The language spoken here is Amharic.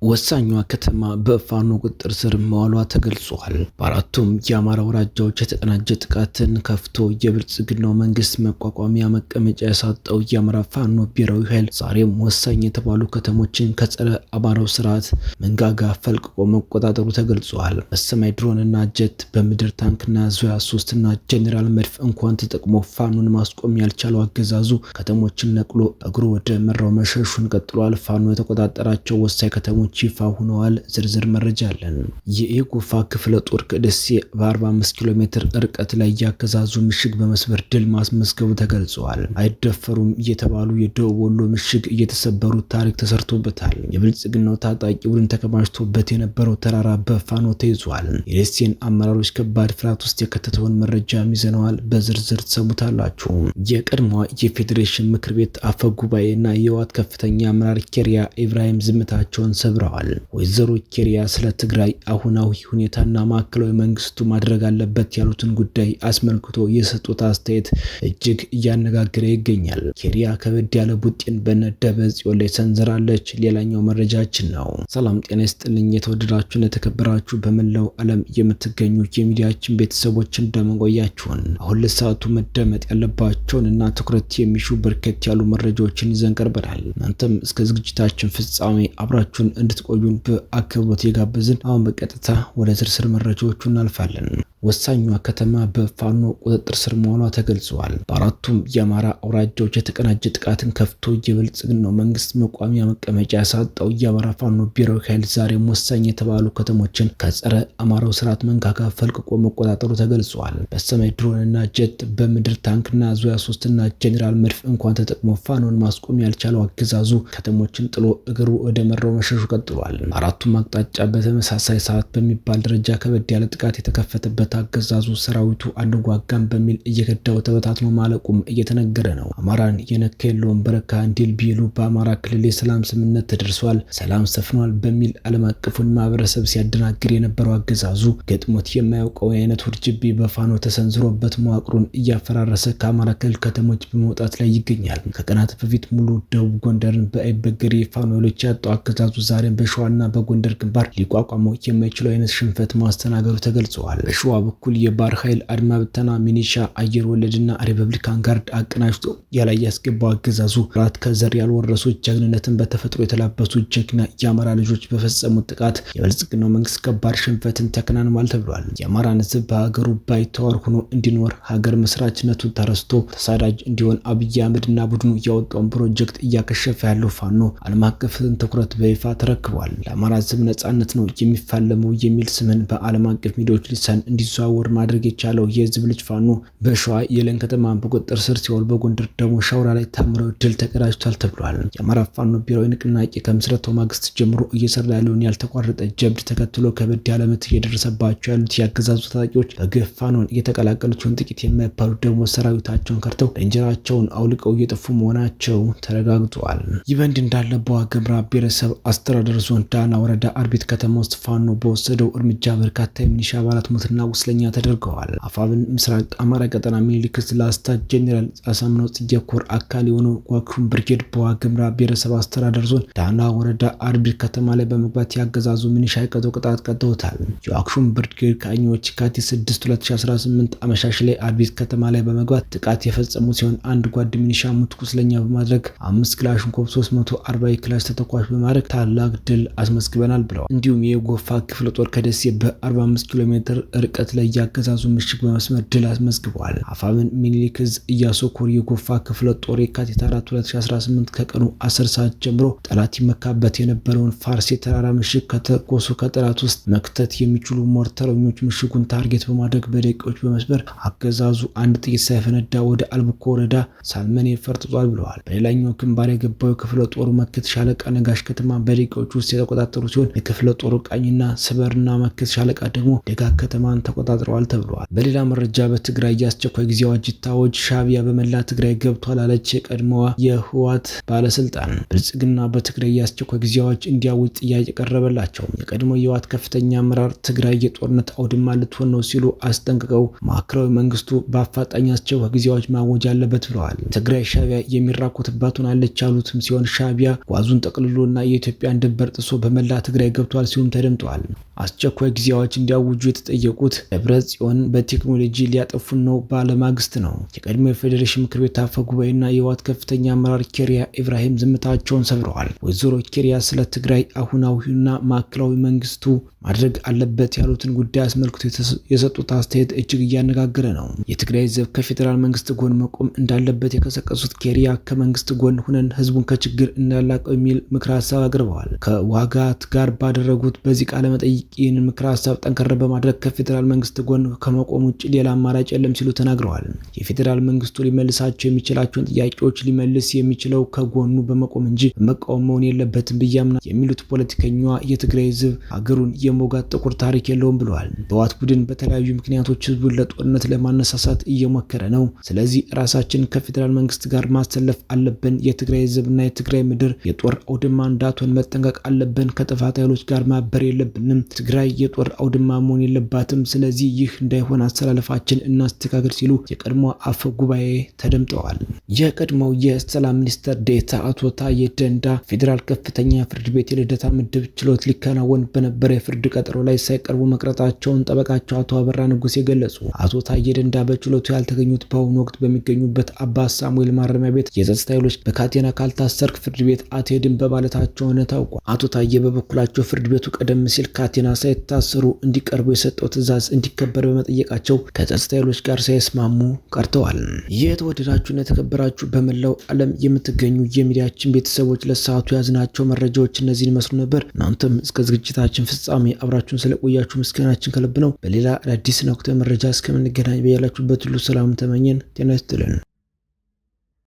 ወሳኟ ከተማ በፋኖ ቁጥጥር ስር መዋሏ ተገልጿል። በአራቱም የአማራ ወራጃዎች የተቀናጀ ጥቃትን ከፍቶ የብልጽግናው መንግስት መቋቋሚያ መቀመጫ ያሳጣው የአማራ ፋኖ ብሔራዊ ኃይል ዛሬም ወሳኝ የተባሉ ከተሞችን ከጸረ አማራው ስርዓት መንጋጋ ፈልቅቆ መቆጣጠሩ ተገልጿል። በሰማይ ድሮንና ጀት፣ በምድር ታንክና ዙያ 3 እና ጄኔራል መድፍ እንኳን ተጠቅሞ ፋኖን ማስቆም ያልቻለው አገዛዙ ከተሞችን ነቅሎ እግሩ ወደ መራው መሸሹን ቀጥሏል። ፋኖ የተቆጣጠራቸው ወሳኝ ከተሞች ይፋ ሆነዋል። ዝርዝር መረጃ አለን። የኤጎፋ ክፍለ ጦር ከደሴ በ45 ኪሎ ሜትር ርቀት ላይ ያገዛዙ ምሽግ በመስበር ድል ማስመዝገቡ ተገልጿል። አይደፈሩም የተባሉ የደቡብ ወሎ ምሽግ እየተሰበሩ ታሪክ ተሰርቶበታል። የብልጽግናው ታጣቂ ቡድን ተከማችቶበት የነበረው ተራራ በፋኖ ተይዟል። የደሴን አመራሮች ከባድ ፍርሃት ውስጥ የከተተውን መረጃ ይዘነዋል። በዝርዝር ትሰሙታላችሁ። የቀድሞዋ የፌዴሬሽን ምክር ቤት አፈ ጉባኤና የህወሓት ከፍተኛ አመራር ኬሪያ ኢብራሂም ዝምታቸውን ሰብረዋል። ወይዘሮ ኬሪያ ስለ ትግራይ አሁናዊ ሁኔታና ማዕከላዊ መንግስቱ ማድረግ አለበት ያሉትን ጉዳይ አስመልክቶ የሰጡት አስተያየት እጅግ እያነጋገረ ይገኛል። ኬሪያ ከበድ ያለ ቡጢን በደብረጽዮን ላይ ሰንዝራለች። ሌላኛው መረጃችን ነው። ሰላም ጤና ይስጥልኝ። የተወደዳችሁና የተከበራችሁ በመላው ዓለም የምትገኙ የሚዲያችን ቤተሰቦች እንደምንቆያችሁን አሁን ለሰዓቱ መደመጥ ያለባቸውን እና ትኩረት የሚሹ በርከት ያሉ መረጃዎችን ይዘን ቀርበናል። እናንተም እስከ ዝግጅታችን ፍጻሜ አብራችሁን እንድትቆዩን በአክብሮት የጋበዝን። አሁን በቀጥታ ወደ ዝርዝር መረጃዎቹ እናልፋለን። ወሳኟ ከተማ በፋኖ ቁጥጥር ስር መሆኗ ተገልጿል። በአራቱም የአማራ አውራጃዎች የተቀናጀ ጥቃትን ከፍቶ የብልጽግናው መንግስት መቋሚያ መቀመጫ ያሳጣው የአማራ ፋኖ ብሔራዊ ኃይል ዛሬም ወሳኝ የተባሉ ከተሞችን ከጸረ አማራው ስርዓት መንጋጋ ፈልቅቆ መቆጣጠሩ ተገልጿል። በሰማይ ድሮንና ጀት፣ በምድር ታንክና ዙያ 3 እና ጄኔራል መድፍ እንኳን ተጠቅሞ ፋኖን ማስቆም ያልቻለው አገዛዙ ከተሞችን ጥሎ እግሩ ወደ መራው መሸሹ ቀጥሏል። አራቱም አቅጣጫ በተመሳሳይ ሰዓት በሚባል ደረጃ ከበድ ያለ ጥቃት የተከፈተበት አገዛዙ ሰራዊቱ አንዋጋም በሚል እየገዳው ተበታትኖ ማለቁም እየተነገረ ነው። አማራን የነካ የለውም በረካ እንዲል ቢሉ በአማራ ክልል የሰላም ስምምነት ተደርሷል፣ ሰላም ሰፍኗል በሚል ዓለም አቀፉን ማህበረሰብ ሲያደናግር የነበረው አገዛዙ ገጥሞት የማያውቀው አይነት ውርጅቢ በፋኖ ተሰንዝሮበት መዋቅሩን እያፈራረሰ ከአማራ ክልል ከተሞች በመውጣት ላይ ይገኛል። ከቀናት በፊት ሙሉ ደቡብ ጎንደርን በአይበገሬ ፋኖ ኃይሎች ያጣው አገዛዙ ዛሬም በሸዋና በጎንደር ግንባር ሊቋቋመው የማይችለው አይነት ሽንፈት ማስተናገዱ ተገልጿል። በሸዋ በኩል የባህር ኃይል አድማ ብተና፣ ሚኒሻ፣ አየር ወለድና ሪፐብሊካን ጋርድ አቀናጅቶ ያላይ ያስገባው አገዛዙ ራት ከዘር ያልወረሱ ጀግንነትን በተፈጥሮ የተላበሱ ጀግና የአማራ ልጆች በፈጸሙት ጥቃት የብልጽግናው መንግስት ከባድ ሽንፈትን ተከናንሟል ተብሏል። የአማራን ህዝብ በሀገሩ ባይተዋር ሆኖ እንዲኖር ሀገር መስራችነቱ ተረስቶ ተሳዳጅ እንዲሆን አብይ አህመድና ቡድኑ ያወጣውን ፕሮጀክት እያከሸፈ ያለው ፋኖ ዓለም አቀፍን ትኩረት በይፋ ተረክቧል። ለአማራ ህዝብ ነጻነት ነው የሚፋለመው የሚል ስምን በዓለም አቀፍ ሚዲያዎች ሊሳን እንዲዘዋወር ማድረግ የቻለው የህዝብ ልጅ ፋኖ በሸዋ የለን ከተማ በቁጥጥር ስር ሲውል በጎንደር ደግሞ ሻውራ ላይ ታምረው ድል ተቀዳጅቷል ተብሏል። የአማራ ፋኖ ብሔራዊ ንቅናቄ ከምስረታው ማግስት ጀምሮ እየሰራ ያለውን ያልተቋረጠ ጀብድ ተከትሎ ከበድ ያለ ምት እየደረሰባቸው ያሉት የአገዛዙ ታጣቂዎች በግፍ ፋኖን እየተቀላቀሉት ሲሆን ጥቂት የማይባሉ ደግሞ ሰራዊታቸውን ከርተው እንጀራቸውን አውልቀው እየጠፉ መሆናቸው ተረጋግጧል። ይህ በእንዲህ እንዳለ በዋግኽምራ ብሔረሰብ አስተዳደር ዞን ዳና ወረዳ አርቢት ከተማ ውስጥ ፋኖ በወሰደው እርምጃ በርካታ የሚሊሻ አባላት ሞትና ቁስለኛ ተደርገዋል። አፋብን ምስራቅ አማራ ቀጠና ሚኒሊክ ላስታ ጄኔራል አሳምነው ጽጌ ኮር አካል የሆነው ዋግኽም ብርጌድ በዋግኽምራ ብሔረሰብ አስተዳደር ዞን ዳና ወረዳ አርቢት ከተማ ላይ በመግባት ያገዛዙ ሚኒሻ የቀጠው ቅጣት ቀጥተውታል። የዋግኽም ብርጌድ ከአኞች የካቲት 6 2018 አመሻሽ ላይ አርቢት ከተማ ላይ በመግባት ጥቃት የፈጸሙ ሲሆን አንድ ጓድ ሚኒሻ ሙት ቁስለኛ በማድረግ 5 ክላሽንኮቭ 340 ክላሽ ተተኳሽ በማድረግ ታላቅ ድል አስመዝግበናል ብለዋል። እንዲሁም የጎፋ ክፍለ ጦር ከደሴ በ45 ኪሎ ሜትር ርቀት ላይ ያገዛዙ ምሽግ በመስመር ድል አስመዝግበዋል። አፋብን ሚኒሊክ ኢያሱ ኮር የጎፋ ክፍለ ጦር የካቲት 4 2018 ከቀኑ 10 ሰዓት ጀምሮ ጠላት ይመካበት የነበረውን ፋርስ የተራራ ምሽግ ከተኮሱ ከጠላት ውስጥ መክተት የሚችሉ ሞርተረኞች ምሽጉን ታርጌት በማድረግ በደቂቃዎች በመስበር አገዛዙ አንድ ጥይት ሳይፈነዳ ወደ አልብኮ ወረዳ ሳልመኔ ፈርጥጧል ብለዋል። በሌላኛው ግንባር የገባው ክፍለ ጦሩ መክት ሻለቃ ነጋሽ ከተማ በደቂቃዎች ውስጥ የተቆጣጠሩ ሲሆን የክፍለ ጦሩ ቃኝና ስበርና መክት ሻለቃ ደግሞ ደጋ ከተማን ተቆጣጥረዋል ተብሏል። በሌላ መረጃ በትግራይ የአስቸኳይ ጊዜ አዋጅ ታወጅ፣ ሻዕቢያ በመላ ትግራይ ገብቷል አለች የቀድሞዋ የህወሓት ባለስልጣን። ብልጽግና በትግራይ የአስቸኳይ ጊዜ አዋጅ እንዲያውጅ ጥያቄ ቀረበላቸው። የቀድሞ የህወሓት ከፍተኛ አመራር ትግራይ የጦርነት አውድማ ልትሆን ነው ሲሉ አስጠንቅቀው ማዕከላዊ መንግስቱ በአፋጣኝ አስቸኳይ ጊዜ አዋጅ ማወጅ አለበት ብለዋል። ትግራይ ሻዕቢያ የሚራኮትባት ሆናለች ያሉትም ሲሆን ሻዕቢያ ጓዙን ጠቅልሎና የኢትዮጵያን ድንበር ጥሶ በመላ ትግራይ ገብቷል ሲሉም ተደምጠዋል። አስቸኳይ ጊዜ አዋጅ እንዲያውጁ የተጠየቁት ደብረጽዮን በቴክኖሎጂ ሊያጠፉን ነው ባለማግስት ነው። የቀድሞ የፌዴሬሽን ምክር ቤት አፈ ጉባኤና የህወሓት ከፍተኛ አመራር ኬሪያ ኢብራሂም ዝምታቸውን ሰብረዋል። ወይዘሮ ኬሪያ ስለ ትግራይ አሁናዊና ማዕከላዊ መንግስቱ ማድረግ አለበት ያሉትን ጉዳይ አስመልክቶ የሰጡት አስተያየት እጅግ እያነጋገረ ነው። የትግራይ ህዝብ ከፌዴራል መንግስት ጎን መቆም እንዳለበት የቀሰቀሱት ኬሪያ ከመንግስት ጎን ሁነን ህዝቡን ከችግር እናላቀው የሚል ምክር ሀሳብ አቅርበዋል። ከዋጋት ጋር ባደረጉት በዚህ ቃለ መጠይቅ ይህንን ምክር ሀሳብ ጠንከር በማድረግ ከፌዴራል መንግስት ጎን ከመቆም ውጭ ሌላ አማራጭ የለም ሲሉ ተናግረዋል። የፌዴራል መንግስቱ ሊመልሳቸው የሚችላቸውን ጥያቄዎች ሊመልስ የሚችለው ከጎኑ በመቆም እንጂ በመቃወም መሆን የለበትም ብያምና የሚሉት ፖለቲከኛዋ የትግራይ ህዝብ ሀገሩን የሞጋት ጥቁር ታሪክ የለውም ብለዋል። ህወሓት ቡድን በተለያዩ ምክንያቶች ህዝቡን ለጦርነት ለማነሳሳት እየሞከረ ነው። ስለዚህ ራሳችን ከፌዴራል መንግስት ጋር ማሰለፍ አለብን። የትግራይ ህዝብና የትግራይ ምድር የጦር አውድማ እንዳትሆን መጠንቀቅ አለብን። ከጥፋት ኃይሎች ጋር ማበር የለብንም። ትግራይ የጦር አውድማ መሆን የለባትም። ስለዚህ ይህ እንዳይሆን አሰላለፋችን እናስተካክል ሲሉ የቀድሞ አፈ ጉባኤ ተደምጠዋል። የቀድሞው የሰላም ሚኒስትር ዴኤታ አቶ ታዬ ደንዳ ፌዴራል ከፍተኛ ፍርድ ቤት የልደታ ምድብ ችሎት ሊከናወን በነበረ የፍርድ ቀጠሮ ላይ ሳይቀርቡ መቅረታቸውን ጠበቃቸው አቶ አበራ ንጉሴ ገለጹ። አቶ ታዬ ደንዳ በችሎቱ ያልተገኙት በአሁኑ ወቅት በሚገኙበት አባ ሳሙኤል ማረሚያ ቤት የጸጥታ ኃይሎች በካቴና ካልታሰርክ ፍርድ ቤት አትሄድም በማለታቸው ሆነ ታውቋል። አቶ ታዬ በበኩላቸው ፍርድ ቤቱ ቀደም ሲል ካቴና ሳይታሰሩ እንዲቀርቡ የሰጠው ትዕዛዝ እንዲከበር በመጠየቃቸው ከጸጥታ ኃይሎች ጋር ሳይስማሙ ቀርተዋል። የተወደዳችሁና የተከበራችሁ በመላው ዓለም የምትገኙ የሚዲያችን ቤተሰቦች ለሰዓቱ ያዝናቸው መረጃዎች እነዚህን ይመስሉ ነበር። እናንተም እስከ ዝግጅታችን ፍጻሜ አብራችሁን ስለቆያችሁ ምስጋናችን ከልብ ነው። በሌላ አዲስ ወቅታዊ መረጃ እስከምንገናኝ በያላችሁበት ሁሉ ሰላም ተመኘን። ጤና ይስጥልን።